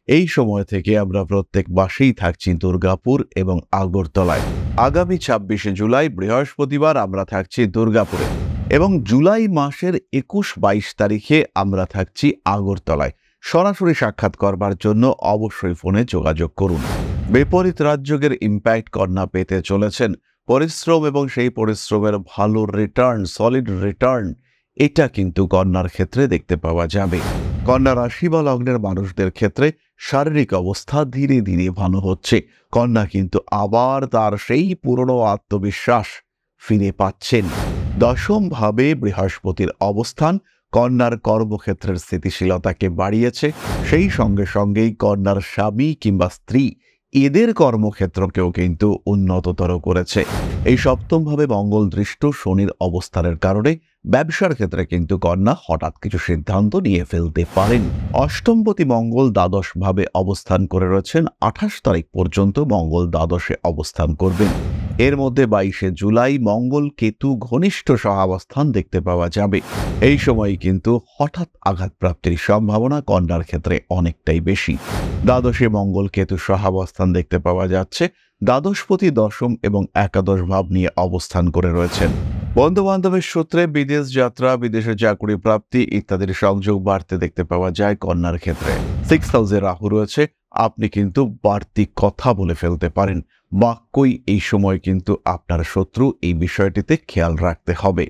এই সময় থেকে আমরা প্রত্যেক মাসেই থাকছি দুর্গাপুর এবং আগরতলায়। আগামী ২৬শে জুলাই বৃহস্পতিবার আমরা থাকছি দুর্গাপুরে এবং জুলাই মাসের ২১-২২ তারিখে আমরা থাকছি আগরতলায়। সরাসরি সাক্ষাৎ করবার জন্য অবশ্যই ফোনে যোগাযোগ করুন। বিপরীত রাজযোগের ইম্প্যাক্ট কন্যা পেতে চলেছেন। পরিশ্রম এবং সেই পরিশ্রমের ভালো রিটার্ন, সলিড রিটার্ন, এটা কিন্তু কন্যার ক্ষেত্রে দেখতে পাওয়া যাবে। কন্যা রাশি বা লগ্নের মানুষদের ক্ষেত্রে শারীরিক অবস্থা ধীরে ধীরে ভালো হচ্ছে। কন্যা কিন্তু আবার তার সেই পুরনো আত্মবিশ্বাস ফিরে পাচ্ছেন। দশম ভাবে বৃহস্পতির অবস্থান কন্যার কর্মক্ষেত্রের স্থিতিশীলতাকে বাড়িয়েছে। সেই সঙ্গে সঙ্গেই কন্যার স্বামী কিংবা স্ত্রী এদের কর্মক্ষেত্রকেও কিন্তু উন্নততর করেছে। এই সপ্তমভাবে মঙ্গল দৃষ্ট শনির অবস্থানের কারণে ব্যবসার ক্ষেত্রে কিন্তু কন্যা হঠাৎ কিছু সিদ্ধান্ত নিয়ে ফেলতে পারেন। অষ্টমপতি মঙ্গল দ্বাদশ ভাবে অবস্থান করে রয়েছেন। ২৮ তারিখ পর্যন্ত মঙ্গল দ্বাদশে অবস্থান করবেন। এর মধ্যে ২২শে জুলাই মঙ্গল কেতু ঘনিষ্ঠ সহাবস্থান দেখতে পাওয়া যাবে। এই সময় কিন্তু হঠাৎ আঘাতপ্রাপ্তির সম্ভাবনা কন্যার ক্ষেত্রে অনেকটাই বেশি। দ্বাদশে মঙ্গল কেতু সহাবস্থান দেখতে পাওয়া যাচ্ছে। দ্বাদশপতি দশম এবং একাদশ ভাব নিয়ে অবস্থান করে রয়েছেন। বন্ধু বান্ধবের সূত্রে বিদেশ যাত্রা, বিদেশে চাকরি প্রাপ্তি ইত্যাদির সংযোগ বাড়তে দেখতে পাওয়া যায় কন্যার ক্ষেত্রে। 6th হাউসে রাহু রয়েছে। আপনি কিন্তু বাড়তি কথা বলে ফেলতে পারেন। বাক্যই এই সময় কিন্তু আপনার শত্রু, এই বিষয়টিতে খেয়াল রাখতে হবে।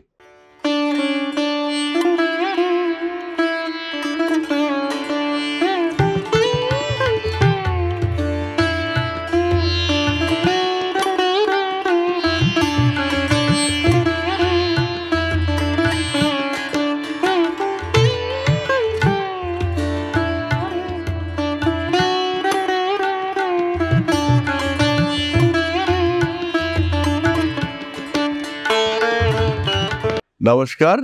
নমস্কার,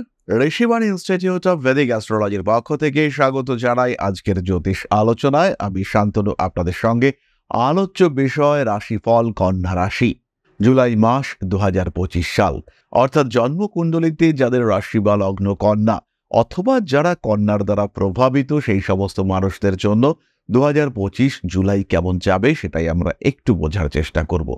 ঋষিবাণী ইনস্টিটিউট অফ ভেদিক অ্যাস্ট্রোলজির পক্ষ থেকে স্বাগত জানাই আজকের জ্যোতিষ আলোচনায়। আমি শান্তনু আপনাদের সঙ্গে। আলোচ্য বিষয় রাশিফল কন্যা রাশি। জুলাই মাস ২০২৫ সাল, অর্থাৎ জন্মকুণ্ডলিতে যাদের রাশি বা লগ্ন কন্যা অথবা যারা কন্যার দ্বারা প্রভাবিত সেই সমস্ত মানুষদের জন্য ২০২৫ জুলাই কেমন যাবে সেটাই আমরা একটু বোঝার চেষ্টা করব।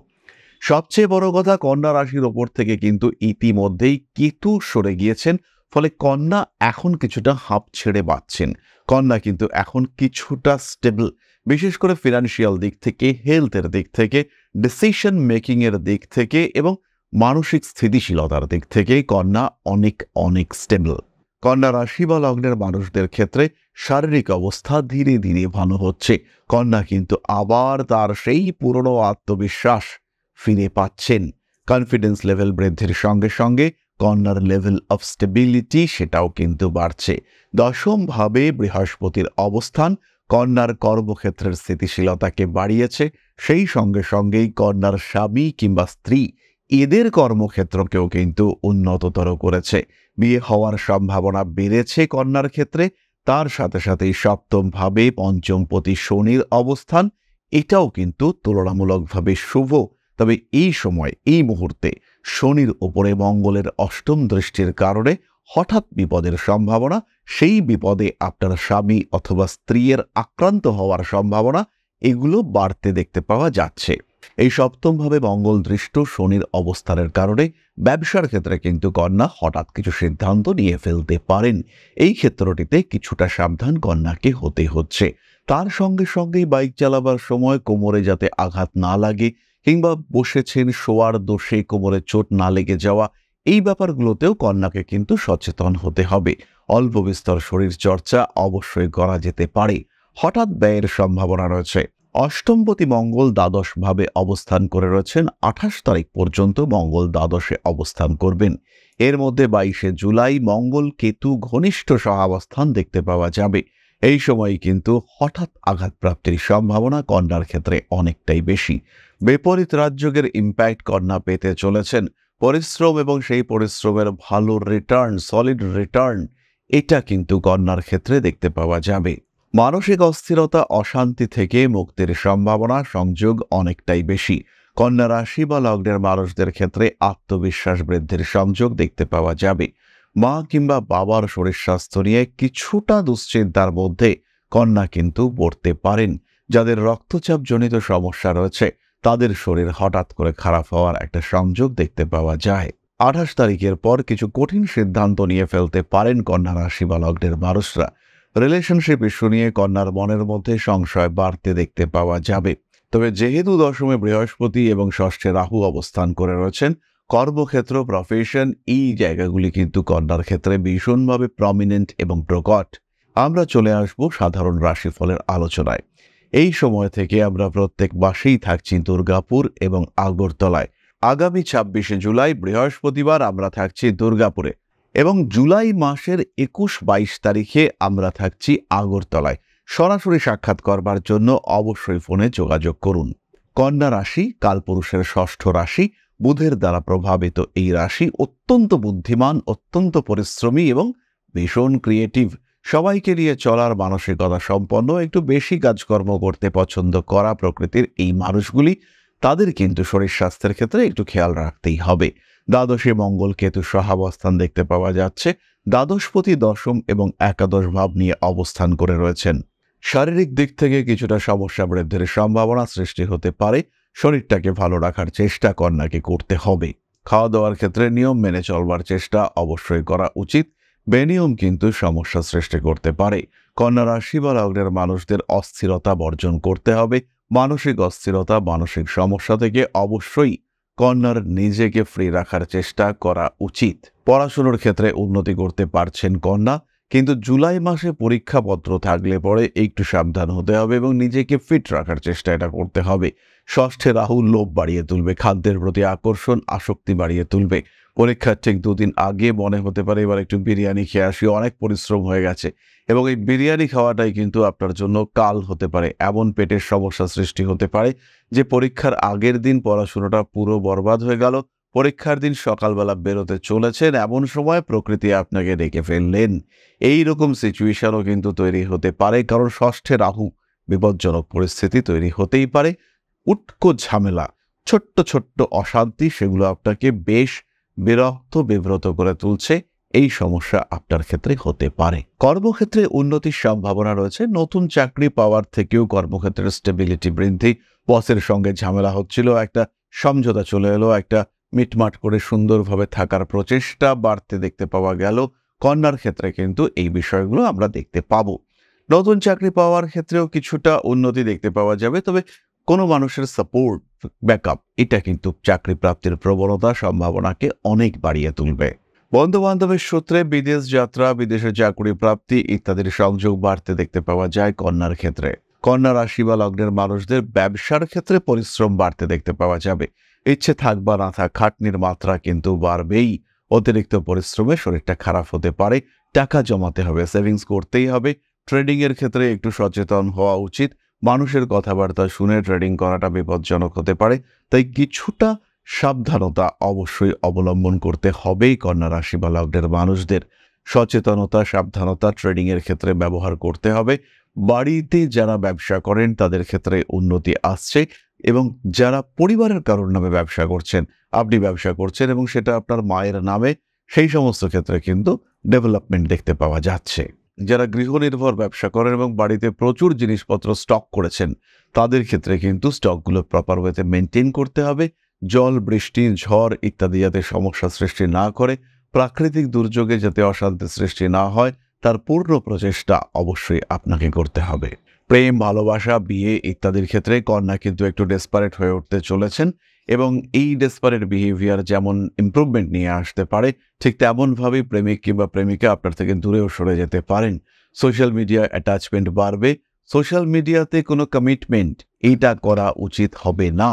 সবচেয়ে বড় কথা, কন্যা রাশির ওপর থেকে কিন্তু ইতিমধ্যেই কেতু সরে গিয়েছেন। ফলে কন্যা এখন কিছুটা হাঁপ ছেড়ে বাঁচছেন। কন্যা কিন্তু এখন কিছুটা স্টেবল, বিশেষ করে ফিনান্সিয়াল দিক থেকে, হেলথের দিক থেকে, ডিসিশন মেকিং এর দিক থেকে এবং মানসিক স্থিতিশীলতার দিক থেকে কন্যা অনেক অনেক স্টেবল। কন্যা রাশি বা লগ্নের মানুষদের ক্ষেত্রে শারীরিক অবস্থা ধীরে ধীরে ভালো হচ্ছে। কন্যা কিন্তু আবার তার সেই পুরনো আত্মবিশ্বাস ফিরে পাচ্ছেন। কনফিডেন্স লেভেল বৃদ্ধির সঙ্গে সঙ্গে কন্যার লেভেল অফ স্টেবিলিটি সেটাও কিন্তু বাড়ছে। দশম ভাবে বৃহস্পতির অবস্থান কন্যার কর্মক্ষেত্রের স্থিতিশীলতাকে বাড়িয়েছে। সেই সঙ্গে সঙ্গেই কন্যার স্বামী কিংবা স্ত্রী এদের কর্মক্ষেত্রকেও কিন্তু উন্নততর করেছে। বিয়ে হওয়ার সম্ভাবনা বেড়েছে কন্যার ক্ষেত্রে। তার সাথে সাথেই সপ্তম ভাবে পঞ্চমপতি শনির অবস্থান, এটাও কিন্তু তুলনামূলকভাবে শুভ। তবে এই সময়, এই মুহূর্তে শনির ওপরে মঙ্গলের অষ্টম দৃষ্টির কারণে হঠাৎ বিপদের সম্ভাবনা, সেই বিপদে আপনার স্বামী অথবা স্ত্রীর আক্রান্ত হওয়ার সম্ভাবনা, এগুলো বাড়তে দেখতে পাওয়া যাচ্ছে। এই সপ্তমভাবে মঙ্গল দৃষ্ট শনির অবস্থানের কারণে ব্যবসার ক্ষেত্রে কিন্তু কন্যা হঠাৎ কিছু সিদ্ধান্ত নিয়ে ফেলতে পারেন। এই ক্ষেত্রটিতে কিছুটা সাবধান কন্যাকে হতে হচ্ছে। তার সঙ্গে সঙ্গেই বাইক চালাবার সময় কোমরে যাতে আঘাত না লাগে কিংবা বসেছেন শোয়ার দোষে কোমরে চোট না লেগে যাওয়া, এই ব্যাপারগুলোতেও কন্যাকে কিন্তু সচেতন হতে হবে। অল্প বিস্তর শরীর চর্চা অবশ্যই করা যেতে পারে। হঠাৎ ব্যয়ের সম্ভাবনা রয়েছে। অষ্টমপতি মঙ্গল দ্বাদশ ভাবে অবস্থান করে রয়েছেন। ২৮ তারিখ পর্যন্ত মঙ্গল দ্বাদশে অবস্থান করবেন। এর মধ্যে ২২শে জুলাই মঙ্গল কেতু ঘনিষ্ঠ সহাবস্থান দেখতে পাওয়া যাবে। এই সময় কিন্তু হঠাৎ আঘাতপ্রাপ্তির সম্ভাবনা কন্যার ক্ষেত্রে অনেকটাই বেশি। বিপরীত রাজযোগের ইম্প্যাক্ট কন্যা পেতে চলেছেন। পরিশ্রম এবং সেই পরিশ্রমের ভালো রিটার্ন, সলিড রিটার্ন, এটা কিন্তু কন্যার ক্ষেত্রে দেখতে পাওয়া যাবে। মানসিক অস্থিরতা, অশান্তি থেকে মুক্তির সম্ভাবনা, সংযোগ অনেকটাই বেশি। কন্যা রাশি বা লগ্নের মানুষদের ক্ষেত্রে আত্মবিশ্বাস বৃদ্ধির সংযোগ দেখতে পাওয়া যাবে। মা কিংবা বাবার শরীর স্বাস্থ্য নিয়ে কিছুটা দুশ্চিন্তার মধ্যে কন্যা কিন্তু পড়তে পারেন। যাদের রক্তচাপজনিত সমস্যা রয়েছে তাদের শরীর হঠাৎ করে খারাপ হওয়ার একটা সংযোগ দেখতে পাওয়া যায়। 28 তারিখের পর কিছু কঠিন সিদ্ধান্ত নিয়ে ফেলতে পারেন কন্যা রাশি বা লগ্নের মানুষরা। রিলেশনশিপ ইস্যু নিয়ে কন্যার মনের মধ্যে সংশয় বাড়তে দেখতে পাওয়া যাবে। তবে যেহেতু দশমে বৃহস্পতি এবং ষষ্ঠে রাহু অবস্থান করে রয়েছেন, কর্মক্ষেত্র, প্রফেশন, এই জায়গাগুলি কিন্তু কন্যার ক্ষেত্রে ভীষণভাবে প্রমিনেন্ট এবং প্রকট। আমরা চলে আসব সাধারণ রাশিফলের আলোচনায়। এই সময় থেকে আমরা প্রত্যেক মাসেই থাকছি দুর্গাপুর এবং আগরতলায়। আগামী 26শে জুলাই বৃহস্পতিবার আমরা থাকছি দুর্গাপুরে এবং জুলাই মাসের 21-22 তারিখে আমরা থাকছি আগরতলায়। সরাসরি সাক্ষাৎ করবার জন্য অবশ্যই ফোনে যোগাযোগ করুন। কন্যা রাশি কালপুরুষের ষষ্ঠ রাশি, বুধের দ্বারা প্রভাবিত এই রাশি অত্যন্ত বুদ্ধিমান, অত্যন্ত পরিশ্রমী এবং ভীষণ ক্রিয়েটিভ। সবাইকে নিয়ে চলার মানসিকতা সম্পন্ন, একটু বেশি কাজকর্ম করতে পছন্দ করা প্রকৃতির এই মানুষগুলি, তাদের কিন্তু শরীর স্বাস্থ্যের ক্ষেত্রে একটু খেয়াল রাখতেই হবে। দ্বাদশে মঙ্গল কেতু সহাবস্থান দেখতে পাওয়া যাচ্ছে। দ্বাদশপতি দশম এবং একাদশ ভাব নিয়ে অবস্থান করে রয়েছেন। শারীরিক দিক থেকে কিছুটা সমস্যা বৃদ্ধির সম্ভাবনা সৃষ্টি হতে পারে। শরীরটাকে ভালো রাখার চেষ্টা কন্যাকে করতে হবে। খাওয়া দাওয়ার ক্ষেত্রে নিয়ম মেনে চলবার চেষ্টা অবশ্যই করা উচিত। বেনিয়ম কিন্তু সমস্যা সৃষ্টি করতে পারে। কন্যা রাশি বা লগ্নের মানুষদের অস্থিরতা বর্জন করতে হবে। মানসিক অস্থিরতা, মানসিক সমস্যা থেকে অবশ্যই কন্যার নিজেকে ফ্রি রাখার চেষ্টা করা উচিত। পড়াশোনার ক্ষেত্রে উন্নতি করতে পারছেন কন্যা, কিন্তু জুলাই মাসে পরীক্ষাপত্র থাকলে পরে একটু সাবধান হতে হবে এবং নিজেকে ফিট রাখার চেষ্টা এটা করতে হবে। ষষ্ঠে রাহু লোভ বাড়িয়ে তুলবে, খাদ্যের প্রতি আকর্ষণ, আসক্তি বাড়িয়ে তুলবে। পরীক্ষার ঠিক 2 দিন আগে মনে হতে পারে এবার একটু বিরিয়ানি খেয়ে আসি, অনেক পরিশ্রম হয়ে গেছে, এবং এই বিরিয়ানি খাওয়াটাই কিন্তু আপনার জন্য কাল হতে পারে। এমন পেটের সমস্যা সৃষ্টি হতে পারে যে পরীক্ষার আগের দিন পড়াশোনাটা পুরো বরবাদ হয়ে গেল। পরীক্ষার দিন সকালবেলা বেরোতে চলেছেন, এমন সময় প্রকৃতি আপনাকে ডেকে ফেললেন। এই রকম সিচুয়েশনও কিন্তু তৈরি হতে পারে, কারণ ষষ্ঠে রাহু, বিপজ্জনক পরিস্থিতি তৈরি হতেই পারে। উটকো ঝামেলা, ছোট্ট ছোট্ট অশান্তি, সেগুলো আপনাকে বেশ বিরক্ত বিব্রত করে তুলছে। এই সমস্যা আপনার ক্ষেত্রে হতে পারে। কর্মক্ষেত্রে উন্নতির সম্ভাবনা রয়েছে। নতুন চাকরি পাওয়ার থেকেও কর্মক্ষেত্রের স্টেবিলিটি বৃদ্ধি। বসের সঙ্গে ঝামেলা হচ্ছিল, একটা সমঝোতা চলে এলো, একটা মিটমাট করে সুন্দরভাবে থাকার প্রচেষ্টা বাড়তে দেখতে পাওয়া গেল। কন্যার ক্ষেত্রে কিন্তু এই বিষয়গুলো আমরা দেখতে পাবো। নতুন চাকরি পাওয়ার ক্ষেত্রেও কিছুটা উন্নতি দেখতে পাওয়া যাবে, তবে কোনো মানুষের সাপোর্ট, ব্যাকআপ, এটা কিন্তু চাকরি প্রাপ্তির প্রবণতা সম্ভাবনাকে অনেক বাড়িয়ে তুলবে। বন্ধু বান্ধবের সূত্রে বিদেশ যাত্রা, বিদেশে চাকরি প্রাপ্তি ইত্যাদির সংযোগ বাড়তে দেখতে পাওয়া যায় কন্যার ক্ষেত্রে। কন্যা রাশি বা লগ্নের মানুষদের ব্যবসার ক্ষেত্রে পরিশ্রম বাড়তে দেখতে পাওয়া যাবে। ইচ্ছে থাক বা না থাক, খাটনির মাত্রা কিন্তু বাড়বেই। অতিরিক্ত পরিশ্রমে শরীরটা খারাপ হতে পারে। টাকা জমাতে হবে, সেভিংস করতেই হবে। ট্রেডিং এর ক্ষেত্রে একটু সচেতন হওয়া উচিত। মানুষের কথাবার্তা শুনে ট্রেডিং করাটা বিপজ্জনক হতে পারে, তাই কিছুটা সাবধানতা অবশ্যই অবলম্বন করতে হবেই কন্যা রাশি বা লগ্নের মানুষদের। সচেতনতা, সাবধানতা ট্রেডিং এর ক্ষেত্রে ব্যবহার করতে হবে। বাড়িতে যারা ব্যবসা করেন তাদের ক্ষেত্রে উন্নতি আসছে, এবং যারা পরিবারের কারোর নামে ব্যবসা করছেন, আপনি ব্যবসা করছেন এবং সেটা আপনার মায়ের নামে, সেই সমস্ত ক্ষেত্রে কিন্তু ডেভেলপমেন্ট দেখতে পাওয়া যাচ্ছে। যারা গৃহনির্ভর ব্যবসা করেন এবং বাড়িতে প্রচুর জিনিসপত্র স্টক করেছেন, তাদের ক্ষেত্রে কিন্তু স্টকগুলো প্রপার ওয়েতে মেনটেন করতে হবে। জল, বৃষ্টি, ঝড় ইত্যাদি যাতে সমস্যা সৃষ্টি না করে, প্রাকৃতিক দুর্যোগে যাতে অশান্তি সৃষ্টি না হয়, তার পূর্ণ প্রচেষ্টা অবশ্যই আপনাকে করতে হবে। প্রেম, ভালোবাসা, বিয়ে ইত্যাদির ক্ষেত্রে কন্যা কিন্তু একটু ডেসপারেট হয়ে উঠতে চলেছেন, এবং এই ডেসপারেট বিহেভিয়ার যেমন ইমপ্রুভমেন্ট নিয়ে আসতে পারে, ঠিক তেমনভাবেই প্রেমিক কিংবা প্রেমিকা আপনার থেকে দূরেও সরে যেতে পারেন। সোশ্যাল মিডিয়া অ্যাটাচমেন্ট বাড়বে। সোশ্যাল মিডিয়াতে কোনো কমিটমেন্ট এইটা করা উচিত হবে না।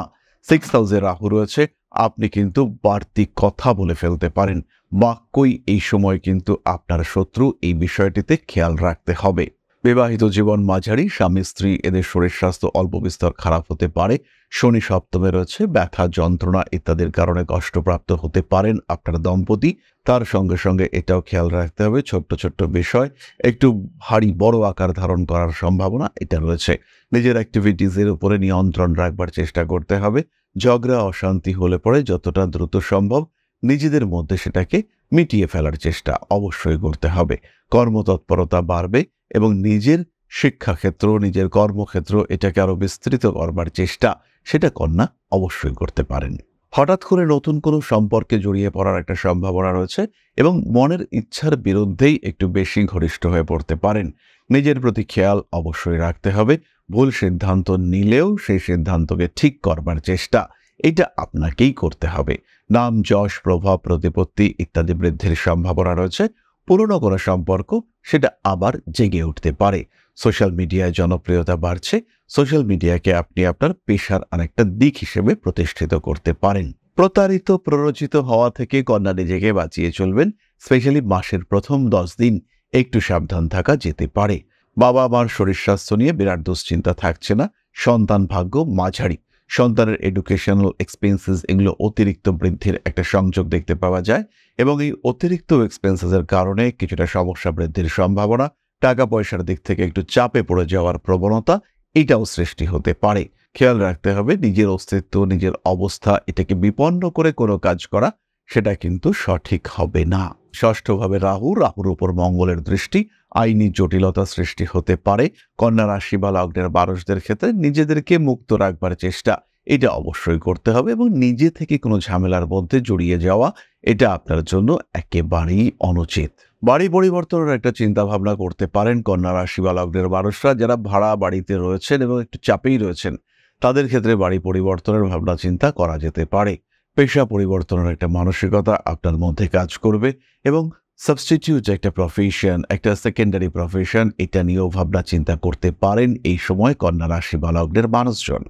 6th হাউসে রাহু রয়েছে, আপনি কিন্তু বাড়তি কথা বলে ফেলতে পারেন। বাক্যই এই সময় কিন্তু আপনার শত্রু, এই বিষয়টিতে খেয়াল রাখতে হবে। বিবাহিত জীবন মাঝারি, স্বামী স্ত্রী এদের শরীর স্বাস্থ্য অল্প বিস্তর খারাপ হতে পারে। শনি সপ্তমে রয়েছে, ব্যথা, যন্ত্রণা ইত্যাদির কারণে কষ্টপ্রাপ্ত হতে পারেন আপনার দম্পতি। তার সঙ্গে সঙ্গে এটাও খেয়াল রাখতে হবে, ছোট্ট ছোট্ট বিষয় একটু ভারী বড় আকার ধারণ করার সম্ভাবনা এটা রয়েছে। নিজের অ্যাক্টিভিটিসের উপরে নিয়ন্ত্রণ রাখবার চেষ্টা করতে হবে। ঝগড়া, অশান্তি হলে পরে যতটা দ্রুত সম্ভব নিজেদের মধ্যে সেটাকে মিটিয়ে ফেলার চেষ্টা অবশ্যই করতে হবে। কর্মতৎপরতা বাড়বে এবং নিজের শিক্ষাক্ষেত্র, নিজের কর্মক্ষেত্র এটাকে আরো বিস্তৃত করবার চেষ্টা, সেটা কন্যা অবশ্যই করতে পারেন। হঠাৎ করে নতুন কোনো সম্পর্কে জড়িয়ে পড়ার একটা সম্ভাবনা রয়েছে এবং মনের ইচ্ছার বিরুদ্ধেই একটু বেশি ঘনিষ্ঠ হয়ে পড়তে পারেন। নিজের প্রতি খেয়াল অবশ্যই রাখতে হবে। ভুল সিদ্ধান্ত নিলেও সেই সিদ্ধান্তকে ঠিক করবার চেষ্টা, এটা আপনাকেই করতে হবে। নাম, যশ, প্রভাব, প্রতিপত্তি ইত্যাদি বৃদ্ধির সম্ভাবনা রয়েছে। পুরনো কোনো সম্পর্ক সেটা আবার জেগে উঠতে পারে। সোশ্যাল মিডিয়ায় জনপ্রিয়তা বাড়ছে। সোশ্যাল মিডিয়াকে আপনি আপনার পেশার আরেকটা দিক হিসেবে প্রতিষ্ঠিত করতে পারেন। প্রতারিত, প্ররোচিত হওয়া থেকে কন্যা নিজেকে বাঁচিয়ে চলবেন। স্পেশালি মাসের প্রথম 10 দিন একটু সাবধান থাকা যেতে পারে। বাবা মার শরীর স্বাস্থ্য নিয়ে বিরাট দুশ্চিন্তা থাকছে না। সন্তান ভাগ্য মাঝারি। সন্তানের এডুকেশনাল এক্সপেন্সেস এগুলো অতিরিক্ত বৃদ্ধির একটা সংযোগ দেখতে পাওয়া যায় এবং এই অতিরিক্ত এক্সপেন্সেসের কারণে কিছুটা সমস্যা বৃদ্ধির সম্ভাবনা, টাকা পয়সার দিক থেকে একটু চাপে পড়ে যাওয়ার প্রবণতা এটাও সৃষ্টি হতে পারে। খেয়াল রাখতে হবে নিজের অস্তিত্ব, নিজের অবস্থা এটাকে বিপন্ন করে কোনো কাজ করা সেটা কিন্তু সঠিক হবে না। ষষ্ঠভাবে রাহুর উপর মঙ্গলের দৃষ্টি, আইনি জটিলতা সৃষ্টি হতে পারে। কন্যা রাশি বা লগ্নের মানুষদের ক্ষেত্রে নিজেদেরকে মুক্ত রাখবার চেষ্টা এটা অবশ্যই করতে হবে এবং নিজে থেকে কোনো ঝামেলার মধ্যে জড়িয়ে যাওয়া এটা আপনার জন্য একেবারেই অনুচিত। বাড়ি পরিবর্তনের একটা চিন্তা ভাবনা করতে পারেন কন্যা রাশি বা লগ্নের মানুষরা যারা ভাড়া বাড়িতে রয়েছেন এবং একটু চাপেই রয়েছেন। তাদের ক্ষেত্রে বাড়ি পরিবর্তনের ভাবনা চিন্তা করা যেতে পারে। পেশা পরিবর্তনের একটা মানসিকতা আপনার মধ্যে কাজ করবে এবং সাবস্টিটিউট একটা প্রফেশন, একটা সেকেন্ডারি প্রফেশন এটা নিয়েও ভাবনা চিন্তা করতে পারেন এই সময় কন্যা রাশি বা লগ্নের মানুষজন।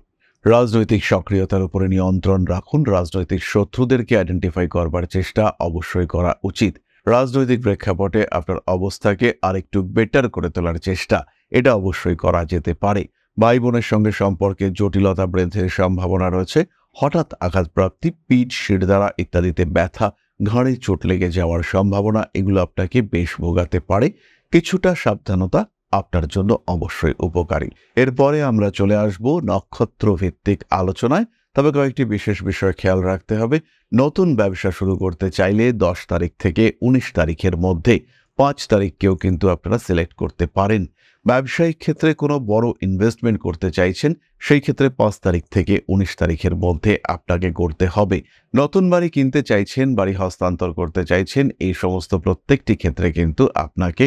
রাজনৈতিক সক্রিয়তার উপরে নিয়ন্ত্রণ রাখুন। রাজনৈতিক শত্রুদেরকে আইডেন্টিফাই করবার চেষ্টা অবশ্যই করা উচিত। রাজনৈতিক প্রেক্ষাপটে আপনার অবস্থাকে আরেকটু বেটার করে তোলার চেষ্টা এটা অবশ্যই করা যেতে পারে। ভাই বোনের সঙ্গে সম্পর্কে জটিলতা বৃদ্ধির সম্ভাবনা রয়েছে। হঠাৎ আঘাতপ্রাপ্তি, পিঠ, শিরদাঁড়া ইত্যাদিতে ব্যথা, ঘাড়ে চোট লেগে যাওয়ার সম্ভাবনা এগুলো আপনাকে বেশ ভোগাতে পারে। কিছুটা সাবধানতা আপনার জন্য অবশ্যই উপকারী। এরপরে আমরা চলে আসব নক্ষত্র ভিত্তিক আলোচনায়। তবে কয়েকটি বিশেষ বিষয় খেয়াল রাখতে হবে। নতুন ব্যবসা শুরু করতে চাইলে 10 তারিখ থেকে 19 তারিখের মধ্যে 5 তারিখকেও কিন্তু আপনারা সিলেক্ট করতে পারেন। ব্যবসায়িক ক্ষেত্রে কোনো বড় ইনভেস্টমেন্ট করতে চাইছেন, সেই ক্ষেত্রে 5 তারিখ থেকে 19 তারিখের মধ্যে আপনাকে করতে হবে। নতুন বাড়ি কিনতে চাইছেন, বাড়ি হস্তান্তর করতে চাইছেন, এই সমস্ত প্রত্যেকটি ক্ষেত্রে কিন্তু আপনাকে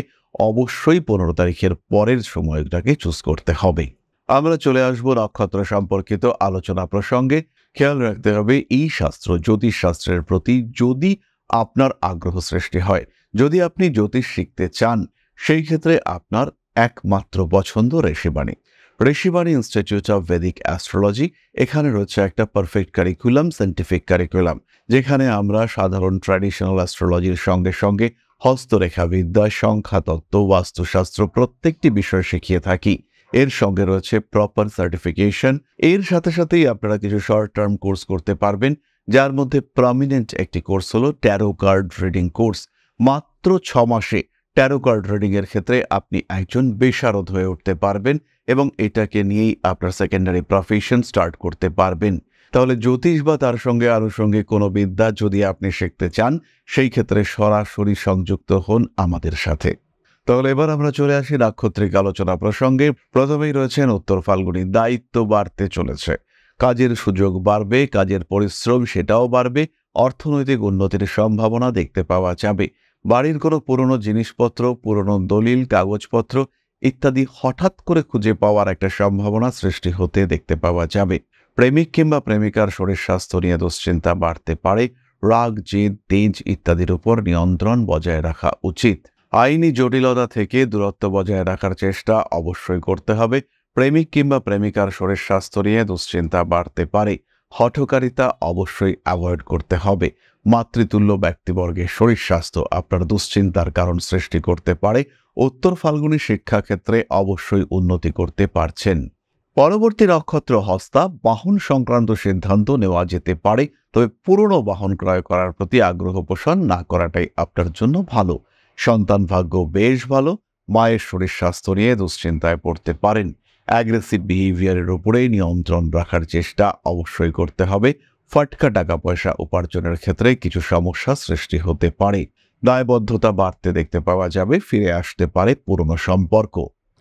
অবশ্যই 15 তারিখের পরের সময়টাকে চুজ করতে হবে। আমরা চলে আসব নক্ষত্র সম্পর্কিত আলোচনা প্রসঙ্গে। খেয়াল রাখতে হবে এই শাস্ত্র, জ্যোতিষ শাস্ত্রের প্রতি যদি আপনার আগ্রহ সৃষ্টি হয়, যদি আপনি জ্যোতিষ শিখতে চান, সেই ক্ষেত্রে আপনার একমাত্র পছন্দ Rishibani. Rishibani institute of Vedic astrology, এখানে রয়েছে একটা পারফেক্ট কারিকুলাম, সায়েন্টিফিক কারিকুলাম, যেখানে আমরা সাধারণ ট্র্যাডিশনাল অ্যাস্ট্রোলজির সঙ্গে সঙ্গে হস্তরেখাবিদ্যা, সংখ্যাতত্ত্ব, বাস্তুশাস্ত্র প্রত্যেকটি বিষয় শিখিয়ে থাকি। এর সঙ্গে রয়েছে প্রপার সার্টিফিকেশন। এর সাথে সাথেই আপনারা কিছু শর্ট টার্ম কোর্স করতে পারবেন, যার মধ্যে প্রমিনেন্ট একটি কোর্স হলো ট্যারো কার্ড রিডিং কোর্স। মাত্র 6 মাসে ট্যারো কার্ড রিডিং এর ক্ষেত্রে আপনি একজন বিশারদ হয়ে উঠতে পারবেন এবং এটাকে নিয়েই আপনার সেকেন্ডারি প্রফেশন স্টার্ট করতে পারবেন। তাহলে জ্যোতিষ বা তার সঙ্গে আনুষঙ্গিক কোনো বিদ্যা যদি আপনি শিখতে চান, সেই ক্ষেত্রে সরাসরি সংযুক্ত হন আমাদের সাথে। তাহলে এবার আমরা চলে আসি নাক্ষত্রিক আলোচনা প্রসঙ্গে। প্রথমেই রয়েছেন উত্তর ফাল্গুনী। দায়িত্ব বাড়তে চলেছে, কাজের সুযোগ বাড়বে, কাজের পরিশ্রম সেটাও বাড়বে, অর্থনৈতিক উন্নতির সম্ভাবনা দেখতে পাওয়া যাবে। বাড়ির কোনো পুরনো জিনিসপত্র, পুরনো দলিল, কাগজপত্র ইত্যাদি হঠাৎ করে খুঁজে পাওয়ার একটা সম্ভাবনা সৃষ্টি হতে দেখতে পাওয়া যাবে। প্রেমিক কিংবা প্রেমিকার শরীর স্বাস্থ্য নিয়ে দুশ্চিন্তা বাড়তে পারে। রাগ, জেদ, তেজ ইত্যাদির উপর নিয়ন্ত্রণ বজায় রাখা উচিত। আইনি জটিলতা থেকে দূরত্ব বজায় রাখার চেষ্টা অবশ্যই করতে হবে। প্রেমিক কিংবা প্রেমিকার শরীর স্বাস্থ্য নিয়ে দুশ্চিন্তা বাড়তে পারে। হঠকারিতা অবশ্যই অ্যাভয়েড করতে হবে। মাতৃতুল্য ব্যক্তিবর্গের শরীর স্বাস্থ্য আপনার দুশ্চিন্তার কারণ সৃষ্টি করতে পারে। উত্তর ফাল্গুনী শিক্ষাক্ষেত্রে অবশ্যই উন্নতি করতে পারছেন। পরবর্তী নক্ষত্র হস্তা। বাহন সংক্রান্ত সিদ্ধান্ত নেওয়া যেতে পারে, তবে পুরনো বাহন ক্রয় করার প্রতি আগ্রহ পোষণ না করাটাই আপনার জন্য ভালো। সন্তান ভাগ্য বেশ ভালো। মায়ের শরীর স্বাস্থ্য নিয়ে দুশ্চিন্তায় পড়তে পারেন। অ্যাগ্রেসিভ বিহেভিয়ারের উপরে নিয়ন্ত্রণ রাখার চেষ্টা অবশ্যই করতে হবে। ফাটকা টাকা পয়সা উপার্জনের ক্ষেত্রে কিছু সমস্যা সৃষ্টি হতে পারে। দায়বদ্ধতা বাড়তে দেখতে পাওয়া যাবে। ফিরে আসতে পারে পুরনো সম্পর্ক।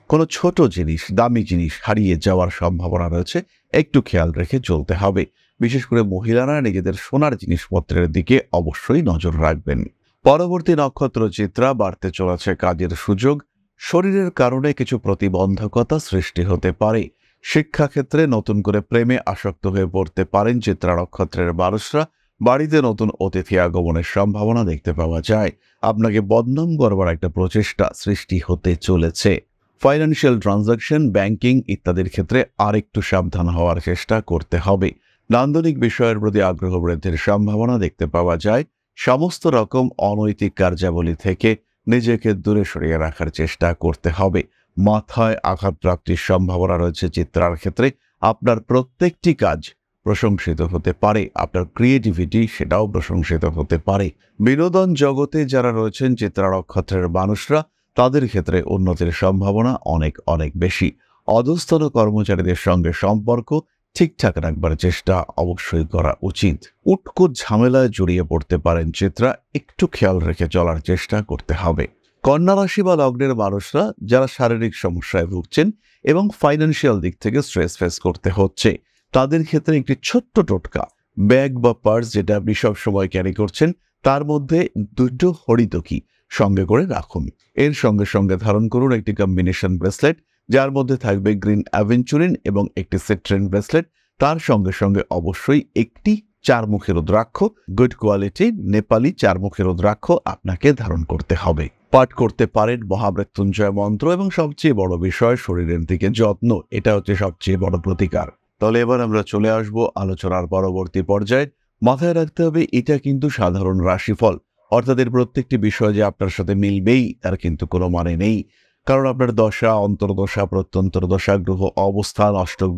কোনো ছোট জিনিস, দামি জিনিস হারিয়ে যাওয়ার সম্ভাবনা রয়েছে, একটু খেয়াল রেখে চলতে হবে। বিশেষ করে মহিলারা নিজেদের সোনার জিনিসপত্রের দিকে অবশ্যই নজর রাখবেন। পরবর্তী নক্ষত্র চিত্রা, বাড়তে চলেছে কাজের সুযোগ। শরীরের কারণে কিছু প্রতিবন্ধকতা সৃষ্টি হতে পারে। শিক্ষাক্ষেত্রে নতুন করে প্রেমে আসক্ত হয়ে পড়তে পারেন চিত্রা নক্ষত্রের মানুষরা। বাড়িতে নতুন অতিথি আগমনের সম্ভাবনা দেখতে পাওয়া যায়। আপনাকে বদনাম করবার একটা প্রচেষ্টা সৃষ্টি হতে চলেছে। ফাইন্যান্সিয়াল ট্রানজাকশন, ব্যাংকিং ইত্যাদির ক্ষেত্রে আরেকটু সাবধান হওয়ার চেষ্টা করতে হবে। নান্দনিক বিষয়ের প্রতি আগ্রহ বৃদ্ধির সম্ভাবনা দেখতে পাওয়া যায়। সমস্ত রকম অনৈতিক কার্যাবলী থেকে নিজেকে দূরে সরিয়ে রাখার চেষ্টা করতে হবে। মাথায় আঘাতপ্রাপ্তির সম্ভাবনা রয়েছে চিত্রার ক্ষেত্রে। আপনার প্রত্যেকটি কাজ প্রশংসিত হতে পারে, আপনার ক্রিয়েটিভিটি সেটাও প্রশংসিত হতে পারে। বিনোদন জগতে যারা রয়েছেন চিত্রা নক্ষত্রের মানুষরা, তাদের ক্ষেত্রে উন্নতির সম্ভাবনা অনেক অনেক বেশি। অধস্তন কর্মচারীদের সঙ্গে সম্পর্ক ঠিকঠাক রাখবার চেষ্টা অবশ্যই করা উচিত। উটকো ঝামেলায় জড়িয়ে পড়তে পারেন চিত্রা, একটু খেয়াল রেখে চলার চেষ্টা করতে হবে। কন্যা রাশি বা লগ্নের মানুষরা যারা শারীরিক সমস্যায় ভুগছেন এবং ফাইন্যান্সিয়াল দিক থেকে স্ট্রেস ফেস করতে হচ্ছে, তাদের ক্ষেত্রে একটি ছোট্ট টোটকা, ব্যাগ বা পার্স যেটা আপনি সবসময় ক্যারি করছেন, তার মধ্যে দুটো হরিতকি সঙ্গে করে রাখুন। এর সঙ্গে সঙ্গে ধারণ করুন একটি কম্বিনেশন ব্রেসলেট, যার মধ্যে থাকবে গ্রিন অ্যাভেঞ্চুরিন এবং একটি সিট্রেন ব্রেসলেট। তার সঙ্গে সঙ্গে অবশ্যই একটি চারমুখী রুদ্রাক্ষ, গুড কোয়ালিটি নেপালি চারমুখী রুদ্রাক্ষ আপনাকে ধারণ করতে হবে। পাঠ করতে পারেন মহামৃত্যুঞ্জয় মন্ত্র এবং সবচেয়ে বড় বিষয় শরীরের দিকে যত্ন, এটা হচ্ছে সবচেয়ে বড় প্রতিকার। তাহলে এবার আমরা চলে আসব আলোচনার পরবর্তী পর্যায়ে। মাথায় রাখতে হবে এটা কিন্তু সাধারণ রাশিফল, অর্থাৎ এর প্রত্যেকটি বিষয় যে আপনার সাথে মিলবেই তার কিন্তু কোনো মানে নেই। কারণ আপনার দশা, অন্তর্দশা, প্রত্যন্তর দশা, গ্রহ অবস্থান, অষ্টক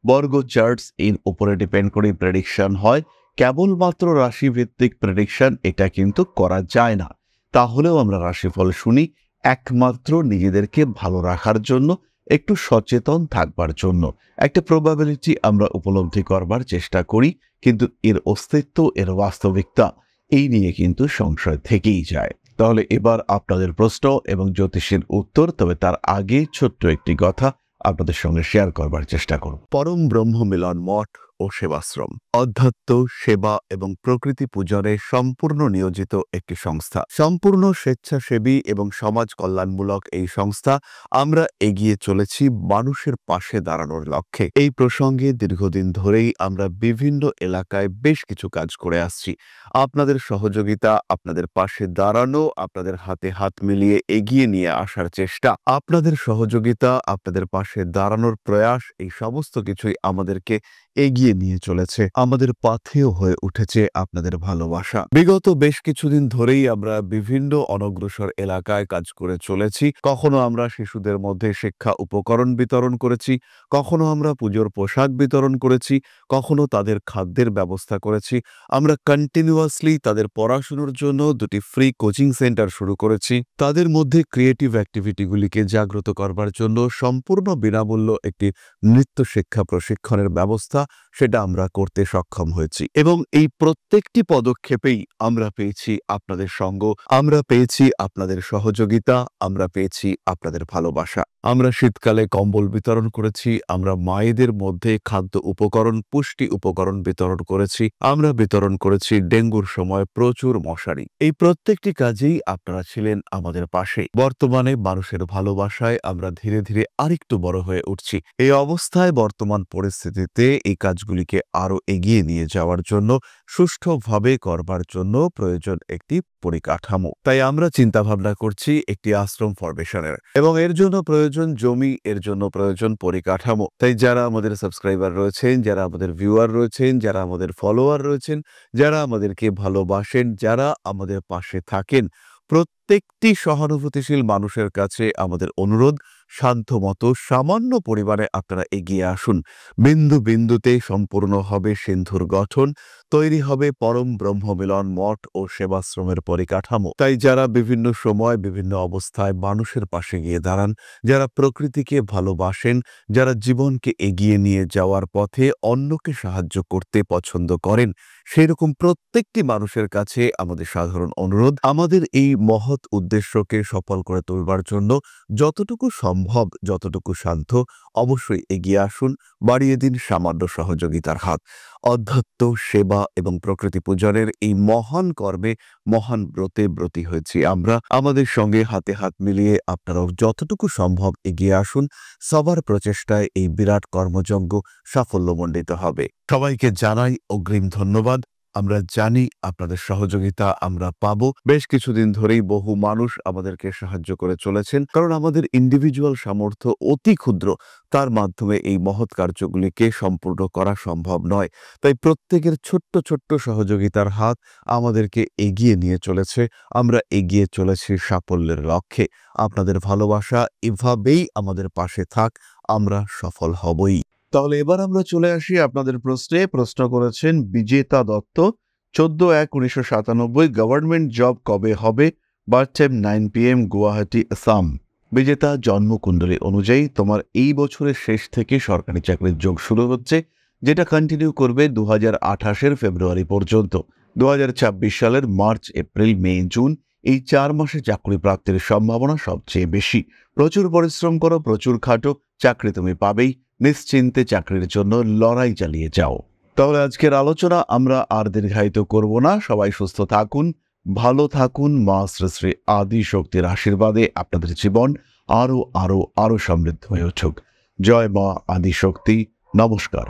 বর্গ চার্টস এর উপরে ডিপেন্ড করে প্রেডিকশন হয়। কেবলমাত্র রাশিভিত্তিক প্রেডিকশন এটা কিন্তু করা যায় না। তাহলেও আমরা রাশিফল শুনি একমাত্র নিজেদেরকে ভালো রাখার জন্য, একটু সচেতন থাকবার জন্য। একটা প্রবাবিলিটি আমরা উপলব্ধি করবার চেষ্টা করি, কিন্তু এর অস্তিত্ব, এর বাস্তবিকতা এই নিয়ে কিন্তু সংশয় থেকেই যায়। তাহলে এবার আপনাদের প্রশ্ন এবং জ্যোতিষের উত্তর, তবে তার আগে ছোট্ট একটি কথা আপনাদের সঙ্গে শেয়ার করবার চেষ্টা করব। পরম ব্রহ্ম মিলন মঠ ও সেবাশ্রম অধ্যাত্ম, সেবা এবং প্রকৃতি পূজনে সম্পূর্ণ নিয়োজিত একটি সংস্থা। সম্পূর্ণ স্বেচ্ছাসেবী এবং সমাজ কল্যাণমূলক এই সংস্থা আমরা এগিয়ে চলেছি মানুষের পাশে দাঁড়ানোর লক্ষ্যে। এই প্রসঙ্গে দীর্ঘদিন ধরেই আমরা বিভিন্ন এলাকায় বেশ কিছু কাজ করে আসছি। আপনাদের সহযোগিতা, আপনাদের পাশে দাঁড়ানো, আপনাদের হাতে হাত মিলিয়ে এগিয়ে নিয়ে আসার চেষ্টা, আপনাদের সহযোগিতা, আপনাদের পাশে দাঁড়ানোর প্রয়াস, এই সমস্ত কিছুই আমাদেরকে এগিয়ে নিয়ে চলেছে। আমাদের পাথেয় হয়ে উঠেছে আপনাদের ভালোবাসা। বিগত বেশ কিছুদিন ধরেই আমরা বিভিন্ন অনগ্রসর এলাকায় কাজ করে চলেছি। কখনো আমরা শিশুদের মধ্যে শিক্ষা উপকরণ বিতরণ করেছি, কখনো আমরা পুজোর পোশাক বিতরণ করেছি, কখনো তাদের খাদ্যের ব্যবস্থা করেছি। আমরা কন্টিনিউয়াসলি তাদের পড়াশুনোর জন্য 2টি ফ্রি কোচিং সেন্টার শুরু করেছি। তাদের মধ্যে ক্রিয়েটিভ অ্যাক্টিভিটিগুলিকে জাগ্রত করবার জন্য সম্পূর্ণ বিনামূল্য একটি নৃত্য শিক্ষা প্রশিক্ষণের ব্যবস্থা সেটা আমরা করতে সক্ষম হয়েছি। এবং এই প্রত্যেকটি পদক্ষেপেই আমরা পেয়েছি আপনাদের সঙ্গ, আমরা পেয়েছি আপনাদের সহযোগিতা, আমরা পেয়েছি আপনাদের ভালোবাসা। আমরা শীতকালে কম্বল বিতরণ করেছি, আমরা মায়েদের মধ্যে খাদ্য উপকরণ, পুষ্টি উপকরণ বিতরণ করেছি, আমরা বিতরণ করেছি ডেঙ্গুর সময় প্রচুর মশারি। এই প্রত্যেকটি কাজেই আপনারা ছিলেন আমাদের পাশে। বর্তমানে মানুষের ভালোবাসায় আমরা ধীরে ধীরে আরেকটু বড় হয়ে উঠছি। এই অবস্থায় বর্তমান পরিস্থিতিতে এই কাজগুলিকে আরো এগিয়ে নিয়ে যাওয়ার জন্য, সুষ্ঠুভাবে করবার জন্য প্রয়োজন একটি পরিকাঠামো। তাই আমরা চিন্তাভাবনা করছি একটি আশ্রম ফরমেশনের, এবং এর জন্য প্রয়োজন জমি, এর জন্য প্রয়োজন পরিকাঠামো। তাই যারা আমাদের সাবস্ক্রাইবার রয়েছেন, যারা আমাদের ভিউয়ার রয়েছেন, যারা আমাদের ফলোয়ার রয়েছেন, যারা আমাদেরকে ভালোবাসেন, যারা আমাদের পাশে থাকেন, প্রত্যেকটি সহানুভূতিশীল মানুষের কাছে আমাদের অনুরোধ, সাধ্যমতো সামান্য পরিমাণে আপনারা এগিয়ে আসুন। বিন্দু বিন্দুতে সম্পূর্ণ হবে সিন্ধুর গঠন, তৈরি হবে পরম ব্রহ্মমিলন মঠ ও সেবাশ্রমের পরিকাঠামো। তাই যারা বিভিন্ন সময় বিভিন্ন অবস্থায় মানুষের পাশে গিয়ে দাঁড়ান, যারা প্রকৃতিকে ভালোবাসেন, যারা জীবনকে এগিয়ে নিয়ে যাওয়ার পথে অন্যকে সাহায্য করতে পছন্দ করেন, সেরকম প্রত্যেকটি মানুষের কাছে আমাদের সাধারণ অনুরোধ, আমাদের এই মহৎ উদ্দেশ্যকে সফল করে তুলবার জন্য যতটুকু সম্ভব সম্ভব যতটুকু সাধ্য অবশ্যই এগিয়ে আসুন, বাড়িয়ে দিন সামান্য সহযোগিতার হাত। অধ্যাত্ম, সেবা এবং প্রকৃতি পূজনের এই মহান কর্মে, মহান ব্রতে ব্রতী হয়েছি আমরা। আমাদের সঙ্গে হাতে হাত মিলিয়ে আপনারাও যতটুকু সম্ভব এগিয়ে আসুন। সবার প্রচেষ্টায় এই বিরাট কর্মযজ্ঞ সাফল্যমণ্ডিত হবে। সবাইকে জানাই অগ্রিম ধন্যবাদ। আমরা জানি আপনাদের সহযোগিতা আমরা পাবো। বেশ কিছুদিন ধরেই বহু মানুষ আমাদেরকে সাহায্য করে চলেছেন, কারণ আমাদের ইন্ডিভিজুয়াল সামর্থ্য অতি ক্ষুদ্র, তার মাধ্যমে এই মহৎ কার্যগুলিকে সম্পূর্ণ করা সম্ভব নয়। তাই প্রত্যেকের ছোট্ট ছোট্ট সহযোগিতার হাত আমাদেরকে এগিয়ে নিয়ে চলেছে। আমরা এগিয়ে চলেছি সাফল্যের লক্ষ্যে। আপনাদের ভালোবাসা এভাবেই আমাদের পাশে থাক, আমরা সফল হবই। তাহলে এবার আমরা চলে আসি আপনাদের প্রশ্নে। প্রশ্ন করেছেন বিজেতা দত্ত, 14/1/1997, গভর্নমেন্ট জব কবে হবে? Birth time 9 PM, Guwahati, Assam. বিজেতা, জন্মকুণ্ডলী অনুযায়ী তোমার এই বছরের শেষ থেকে সরকারি চাকরির যোগ শুরু হচ্ছে, যেটা কন্টিনিউ করবে 2028-এর ফেব্রুয়ারি পর্যন্ত। 2026 সালের মার্চ, এপ্রিল, মে, জুন এই 4 মাসে চাকরি প্রাপ্তির সম্ভাবনা সবচেয়ে বেশি। প্রচুর পরিশ্রম করো, প্রচুর খাটো, চাকরি তুমি পাবেই। নিশ্চিন্তে চাকরির জন্য লড়াই চালিয়ে যাও। তাহলে আজকের আলোচনা আমরা আর দীর্ঘায়িত করব না। সবাই সুস্থ থাকুন, ভালো থাকুন। মা শ্রী শ্রী আদি শক্তির আশীর্বাদে আপনাদের জীবন আরো আরো আরো সমৃদ্ধ হয়ে উঠুক। জয় মা আদি শক্তি। নমস্কার।